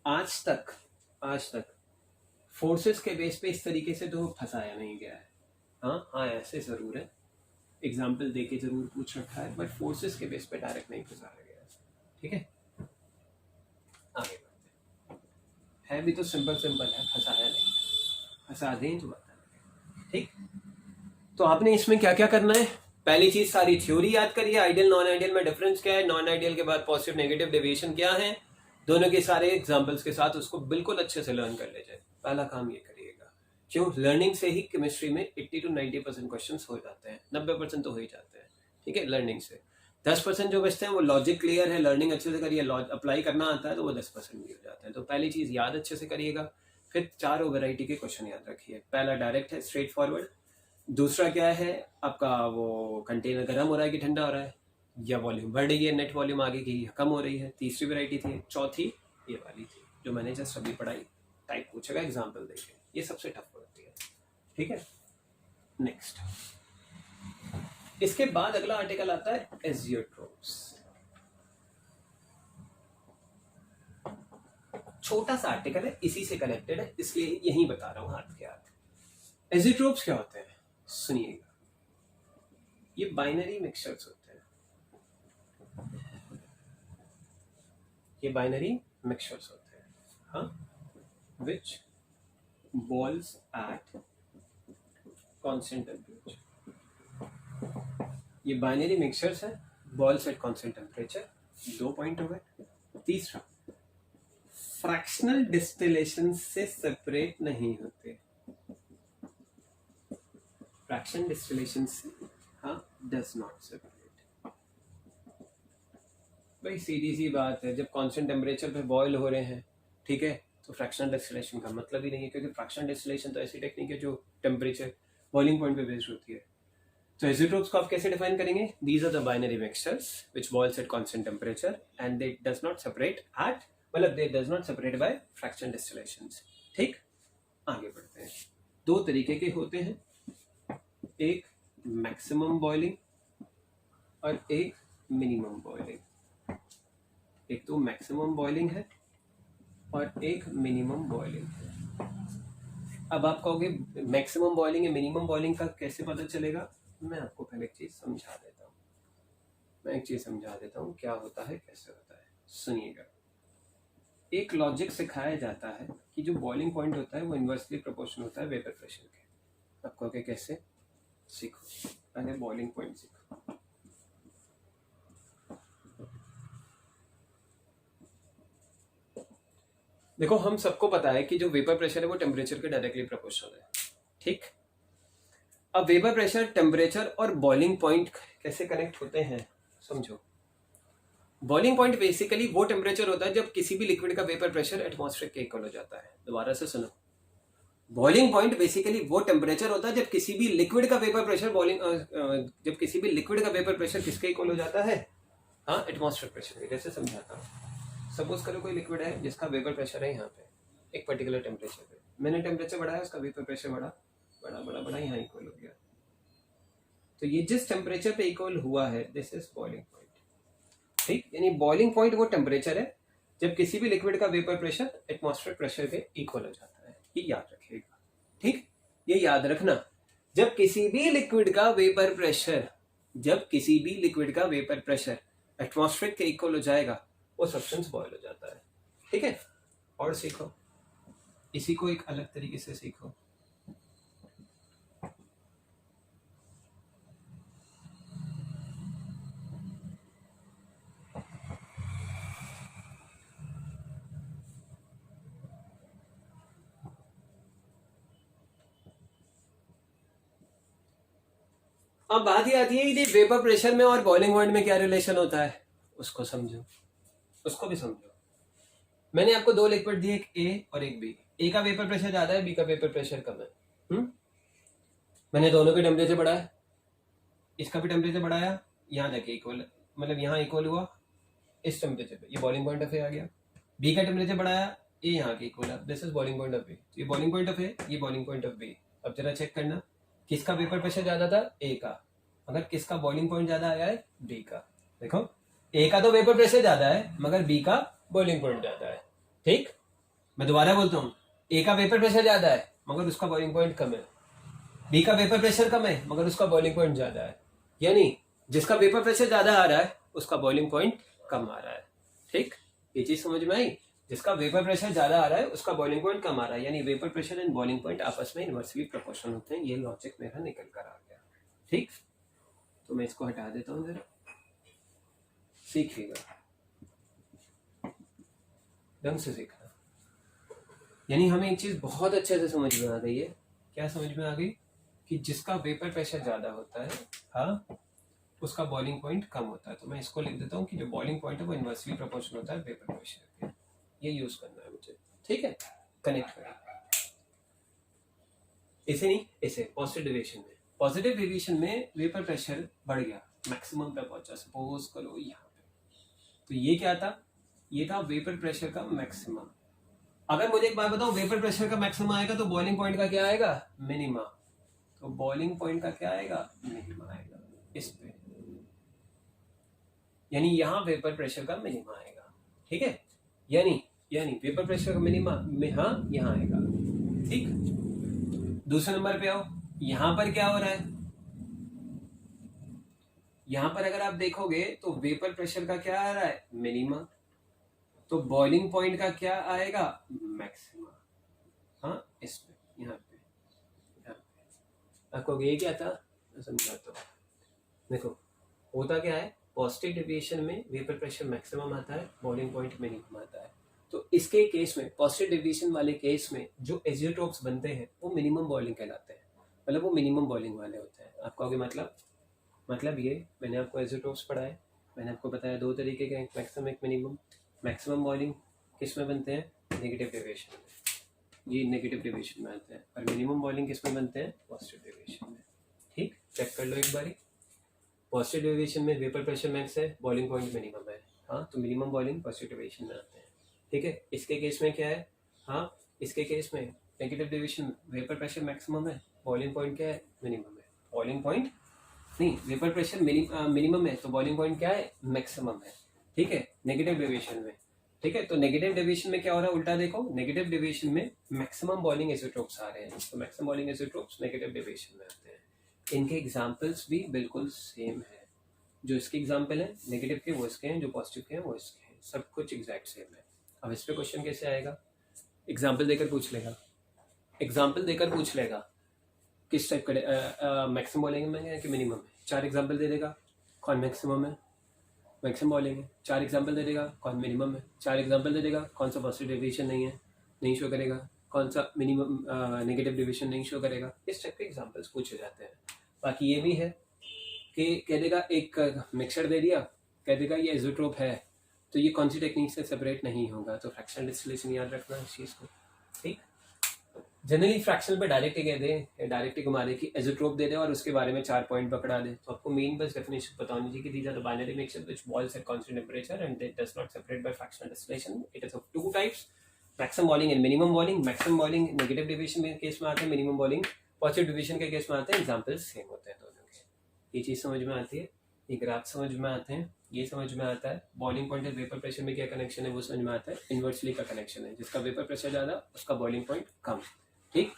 आज तक फोर्सेस के बेस पे इस तरीके से तो फंसाया नहीं गया है। हाँ, ऐसे जरूर है, एग्जाम्पल देके जरूर पूछ रखा है, बट फोर्सेस के बेस पे डायरेक्ट नहीं फंसाया गया है। ठीक है, आगे बढ़ते है भी तो सिंपल है, फंसाया नहीं, फंसा दें तो बता दें। ठीक, तो आपने इसमें क्या क्या करना है? पहली चीज, सारी थ्योरी याद करिए। आइडियल नॉन आइडियल में डिफरेंस क्या है, नॉन आइडियल के बाद पॉजिटिव नेगेटिव डेविएशन क्या है, दोनों के सारे एग्जांपल्स के साथ उसको बिल्कुल अच्छे से लर्न कर ले जाए। पहला काम ये करिएगा। क्यों? लर्निंग से ही केमिस्ट्री में 80 to 90% क्वेश्चंस हो जाते हैं, 90% तो हो ही जाते हैं। ठीक है, लर्निंग से 10% जो बचते हैं वो लॉजिक क्लियर है, लर्निंग अच्छे से करिए, अप्लाई करना आता है तो वो 10% भी हो जाते हैं। तो पहली चीज याद अच्छे से करिएगा। फिर 4 वैरायटी के क्वेश्चन याद रखिए। पहला डायरेक्ट है, स्ट्रेट फॉरवर्ड। दूसरा क्या है आपका, वो कंटेनर गर्म हो रहा है कि ठंडा हो रहा है, या वॉल्यूम बढ़ रही है, नेट वॉल्यूम आगे की कम हो रही है। तीसरी वैरायटी थी, चौथी ये वाली थी जो मैंने जस्ट अभी पढ़ाई, टाइप पूछेगा एग्जाम्पल देके, ये सबसे टफ होती है। ठीक है, नेक्स्ट, इसके बाद अगला आर्टिकल आता है एजियोट्रोप्स। छोटा सा आर्टिकल है, इसी से कनेक्टेड है, इसलिए यही बता रहा हूं हाथ के हाथ। एजियोट्रोप्स क्या होते हैं सुनिएगा। ये बाइनरी मिक्सचर्स होते हैं, ये बाइनरी मिक्सचर्स होते हैं, हाँ, which boils at constant temperature। ये बाइनरी मिक्सचर्स है, balls eight constant temperature. 2 point हो गए। तीसरा, फ्रैक्शनल डिस्टिलेशन से सेपरेट नहीं होते। फ्रैक्शन डिस्टिलेशन से, हाँ, डज नॉट सेपरेट। भाई सीधी सी बात है, जब कांस्टेंट टेम्परेचर पे बॉयल हो रहे हैं, ठीक है, तो फ्रैक्शनल डिस्टिलेशन का मतलब ही नहीं है, क्योंकि फ्रैक्शनल डिस्टिलेशन तो ऐसी टेक्निक है जो टेम्परेचर बॉइलिंग पॉइंट पे बेस्ड होती है। तो एजियोट्रोप्स को आप कैसे डिफाइन करेंगे? These are the binary mixtures which boils at constant temperature and they does not separate at, मतलब they does not separate by fractional distillations. ठीक, आगे बढ़ते हैं। 2 तरीके के होते हैं, एक मैक्सिमम बॉइलिंग और एक मिनिमम बॉइलिंग। एक तो मैक्सिमम बॉइलिंग है और एक मिनिमम बॉइलिंग है। अब आप कहोगे मैक्सिमम बॉइलिंग या मिनिमम बॉइलिंग का कैसे पता चलेगा? मैं आपको पहले एक चीज समझा देता हूँ क्या होता है, कैसे होता है। सुनिएगा, एक लॉजिक सिखाया जाता है कि जो बॉइलिंग पॉइंट होता है वो इनवर्सली प्रोपोर्शनल होता है वेपर प्रेशर के। आप कहोगे कैसे? सीखो, पहले बॉइलिंग पॉइंट सीखो। देखो, हम सबको पता है कि जो वेपर प्रेशर है वो टेम्परेचर के डायरेक्टली प्रोपोर्शनल है। ठीक, अब वेपर प्रेशर, टेम्परेचर और बॉइलिंग पॉइंट कैसे कनेक्ट होते हैं समझो। बॉइलिंग पॉइंट बेसिकली वो टेम्परेचर होता है जब किसी भी लिक्विड का वेपर प्रेशर एटमॉस्फेयर के इक्वल हो जाता है। दोबारा से सुनो, बॉइलिंग पॉइंट बेसिकली वो टेम्परेचर होता है जब किसी भी लिक्विड का वेपर प्रेशर जब किसी भी लिक्विड का वेपर प्रेशर किसके इक्वल हो जाता है? हाँ, एटमॉस्फेयर प्रेशर के। जैसे समझाता हूँ, सपोज करो कोई लिक्विड है जिसका वेपर प्रेशर है यहाँ पे एक पर्टिकुलर टेम्परेचर पे, मैंने टेम्परेचर बढ़ाया, उसका वेपर प्रेशर बढ़ा यहाँ इक्वल हो गया। तो ये जिस टेम्परेचर पे इक्वल हुआ है, दिस इज बॉइलिंग पॉइंट। ठीक, यानी बॉइलिंग पॉइंट वो टेम्परेचर है जब किसी भी लिक्विड का वेपर प्रेशर एटमॉस्फेयर प्रेशर के इक्वल हो जाता है। ये याद रखिएगा। ठीक, ये याद रखना, जब किसी भी लिक्विड का वेपर प्रेशर एटमॉस्फेयर के इक्वल हो जाएगा, वो सब्सटेंस बॉयल हो जाता है। ठीक है, और सीखो, इसी को एक अलग तरीके से सीखो। अब बात ही आती है कि वेपर प्रेशर में और बॉइलिंग पॉइंट में क्या रिलेशन होता है, उसको समझो, उसको भी समझो। मैंने आपको दो लिक्विड दिए, एक ए और एक बी। ए का वेपर प्रेशर ज्यादा है, बी का वेपर प्रेशर कम है। मैंने दोनों के टेम्परेचर बढ़ाया, इसका भी टेम्परेचर बढ़ाया, यहाँ जाके इक्वल, मतलब यहाँ इक्वल हुआ इस टेम्परेचर पे, ये बॉइलिंग पॉइंट ऑफ ए आ गया। बी का टेम्परेचर बढ़ाया, ए यहाँ के इक्वल है, this is boiling point of A, ये बॉइलिंग पॉइंट ऑफ ए, ये बॉइलिंग पॉइंट ऑफ बी। अब जरा चेक करना किसका वेपर प्रेशर ज्यादा था, ए का, मगर किसका बॉइलिंग पॉइंट ज्यादा आया है, बी का। देखो ए का तो वेपर प्रेशर ज्यादा है मगर बी का बॉइलिंग पॉइंट ज्यादा है। ठीक, मैं दोबारा बोलता हूँ, ए का वेपर प्रेशर ज्यादा है मगर उसका बॉइलिंग पॉइंट कम है, बी का वेपर प्रेशर कम है मगर उसका बॉइलिंग पॉइंट ज्यादा है। यानी जिसका वेपर प्रेशर ज्यादा आ रहा है उसका बॉइलिंग पॉइंट कम आ रहा है। ठीक, ये चीज समझ में आई, जिसका वेपर प्रेशर ज्यादा आ रहा है उसका बॉइलिंग पॉइंट कम आ रहा है, यानी vapour pressure and boiling point आपस में इनवर्सली प्रोपोर्शनल होते हैं। ये लॉजिक मेरा निकल कर आ गया। ठीक, तो मैं इसको हटा देता हूँ जरा, सीखिएगा, ढंग से सीखना। यानी हमें एक चीज बहुत अच्छे से समझ में आ गई है। क्या समझ में आ गई? कि जिसका वेपर प्रेशर ज्यादा होता है, हाँ, उसका बॉइलिंग पॉइंट कम होता है। तो मैं इसको लिख देता हूँ कि जो बॉइलिंग पॉइंट है वो इनवर्सली प्रोपोर्शनल होता है वेपर प्रेशर के। ये यूज करना है मुझे, ठीक है, कनेक्ट करें। ऐसे नहीं, ऐसे पॉजिटिव डेविएशन में, पॉजिटिव डेविएशन में वेपर प्रेशर बढ़ गया, मैक्सिमम पे पहुंचा, सपोज करो यहाँ पे, तो ये क्या था, ये था वेपर प्रेशर का मैक्सिमम। अगर मुझे एक बात बताओ, वेपर प्रेशर का मैक्सिमम आएगा तो बॉइलिंग पॉइंट का क्या आएगा, मिनिमा। तो बॉइलिंग पॉइंट का क्या आएगा, मिनिमा आएगा इस पे, यानी यहाँ वेपर प्रेशर का मिनिमा आएगा। ठीक है, यानी वेपर प्रेशर का मिनिमा में, हाँ, यहाँ आएगा। ठीक, दूसरे नंबर पे आओ, यहाँ पर क्या हो रहा है, यहाँ पर अगर आप देखोगे तो वेपर प्रेशर का क्या आ रहा है, मिनिमा, तो बॉइलिंग पॉइंट का क्या आएगा, मैक्सिमा। हाँ, इस पे, यहाँ पे आपको ये क्या था, मैं समझाता हूँ। देखो होता क्या है, पॉजिटिव डेविएशन में वेपर प्रेशर मैक्सिमम आता है, बॉइलिंग पॉइंट मिनिमम आता है। तो इसके केस में, पॉजिटिव डेविएशन वाले केस में जो एजियोट्रोप्स बनते हैं वो मिनिमम बॉइलिंग कहलाते हैं, मतलब वो मिनिमम बॉइलिंग वाले होते हैं। आपको आगे मतलब ये, मैंने आपको एजियोट्रोप्स पढ़ाए, मैंने आपको बताया दो तरीके के, एक मैक्सिमम एक मिनिमम। मैक्सिमम बॉइलिंग किस में बनते हैं, नेगेटिव डेविएशन में, ये नेगेटिव डेविएशन में आते हैं, और मिनिमम बॉइलिंग किस में बनते हैं, पॉजिटिव डेविएशन में। ठीक, चेक कर लो एक बारी, पॉजिटिव डेविएशन में वेपर प्रेशर मैक्स है, बॉइलिंग पॉइंट मिनिमम है, हाँ, तो मिनिमम बॉइलिंग पॉजिटिव डेविएशन में आते हैं। ठीक है, इसके केस में क्या है, हाँ, इसके केस में negative deviation, vapour pressure maximum है, बॉइलिंग पॉइंट क्या है, मिनिमम है। बॉइलिंग पॉइंट नहीं, वेपर प्रेशर मिनिमम है तो बॉइलिंग पॉइंट क्या है, मैक्सिमम है। ठीक है, नेगेटिव डेविएशन में। ठीक है, तो नेगेटिव डेविएशन में क्या हो रहा है, उल्टा देखो, नेगेटिव डेविएशन में मैक्सिमम बॉइलिंग एजियोट्रोप्स आ रहे हैं, तो maximum boiling azeotropes negative deviation में आते हैं। इनके एग्जाम्पल्स भी बिल्कुल सेम है, जो इसके एग्जाम्पल है नेगेटिव के वो इसके हैं, जो पॉजिटिव के हैं वो इसके हैं, सब कुछ एग्जैक्ट सेम है। अब इस पे क्वेश्चन कैसे आएगा, एग्जाम्पल देकर पूछ लेगा, किस टाइप का मैक्सिमम बॉइलिंग है कि मिनिमम है, 4 एग्जाम्पल दे देगा, कौन मैक्सिमम है, मैक्सिमम बॉइलिंग है, 4 एग्जाम्पल दे देगा, कौन मिनिमम है, 4 एग्जाम्पल दे देगा, कौन सा पॉजिटिव डेविएशन नहीं शो करेगा, कौन सा मिनिमम नेगेटिव डेविएशन नहीं शो करेगा। इस टाइप के एग्जाम्पल्स पूछे जाते हैं। बाकी ये भी है कि कह देगा एक मिक्सचर दे दिया, कह देगा ये एजियोट्रोप है, तो ये कौन सी टेक्निक से सेपरेट नहीं होगा, तो फ्रैक्शनल डिस्टिलेशन याद रखना इस चीज़ को। ठीक, जनरली फ्रैक्शनल पे डायरेक्ट ही कह दे, डायरेक्ट ही घुमा दे कि एजियोट्रोप दे दे और उसके बारे में 4 पॉइंट पकड़ा दे, तो आपको मेन बस डेफिनेशन पता होनी चाहिए कि these are the binary mixture which boils at constant temperature and it does not separate by fractional distillation. It is of 2 types, maximum boiling and minimum boiling. Maximum boiling negative deviation के case में आते हैं, minimum boiling positive deviation के case में आते हैं, examples same होते हैं दोनों के। ये चीज़ समझ में आती है, ये ग्राफ समझ में आते हैं, ये समझ में आता है, बॉइलिंग पॉइंट और वेपर प्रेशर में क्या कनेक्शन है वो समझ में आता है, इन्वर्सली का कनेक्शन है, जिसका वेपर प्रेशर ज़्यादा उसका बॉइलिंग पॉइंट कम। ठीक,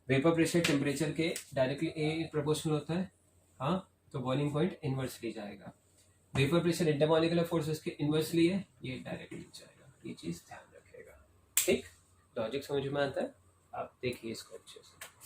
वेपर प्रेशर टेम्परेचर के डायरेक्टली ए प्रोपोर्शनल होता है, हाँ, तो बॉइलिंग पॉइंट इन्वर्सली जाएगा। वेपर प्रेशर इंटरमॉलिक्यूलर फोर्सेस के इन्वर्सली है, ये डायरेक्टली जाएगा। ये चीज़ ध्यान रखेगा। ठीक, लॉजिक समझ में आता है, आप देखिए इसको अच्छे से।